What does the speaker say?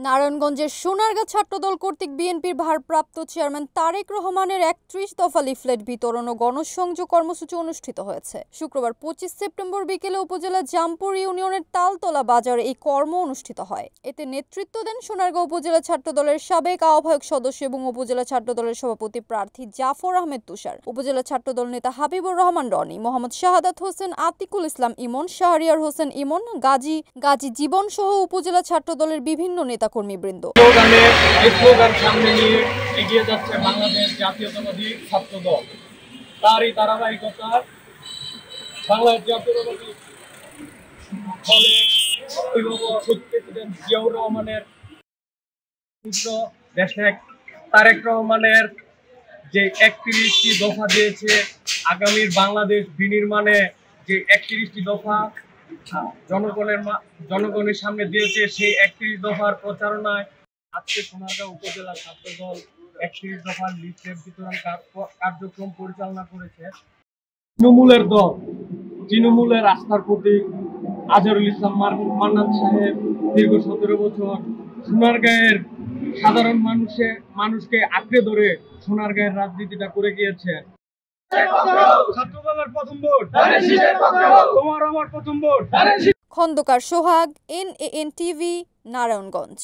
নারায়ণগঞ্জের সোনারগাঁ ছাত্রদল কর্তৃক বিএনপির ভারপ্রাপ্ত চেয়ারম্যান তারেক রহমানের ৩১ দফা লিফলেট বিতরণ ও গণসংযোগ কর্মসূচি অনুষ্ঠিত হয়েছে। শুক্রবার ২৫ সেপ্টেম্বর বিকেলে উপজেলার জামপুর ইউনিয়নের তালতলা বাজারে এই কর্ম অনুষ্ঠিত হয়। এতে নেতৃত্ব দেন সোনারগাঁ উপজেলা ছাত্রদলের সাবেক আহ্বায়ক সদস্য এবং উপজেলা ছাত্রদলের সভাপতি প্রার্থী জাফর আহমেদ তুষার, উপজেলা ছাত্রদল নেতা হাবিবুর রহমান রনি, মোহাম্মদ শাহাদাত হোসেন, আতিকুল ইসলাম ইমন, শাহরিয়ার হোসেন ইমন, গাজী জীবন সহ উপজেলা ছাত্রদলের বিভিন্ন নেতাকর্মীবৃন্দ। সামনে নিয়ে এগিয়ে যাচ্ছে বাংলাদেশ জাতীয়তাবাদী ছাত্রদল। তারই ধারাবাহিকতা বাংলাদেশ জাতীয়তাবাদী প্রেসিডেন্ট জিয়াউর রহমানের দেশনায়ক তারেক রহমানের যে ৩১টি দফা দিয়েছে, আগামীর বাংলাদেশ বিনির্মাণে যে ৩১টি দফা জনগণের সামনে দিয়েছে, সেই ৩১ দফার প্রচারণায় আজকে সোনারগাঁ উপজেলা ছাত্রদল ৩১ দফার লিফলেট বিতরণ কার্যক্রম পরিচালনা করেছে। তৃণমূলের দল, তৃণমূলের আস্থার প্রতীক আজহারুল ইসলাম মান্নান সাহেব দীর্ঘ ১৭ বছর সোনারগাঁয়ের সাধারণ মানুষকে আঁকড়ে ধরে সোনারগাঁয়ের রাজনীতিটা করে গিয়েছে। ছাত্রদলের প্রথম ভোট, তোমার আমার প্রথম ভোট। খন্দকার সোহাগ, NAN TV, নারায়ণগঞ্জ।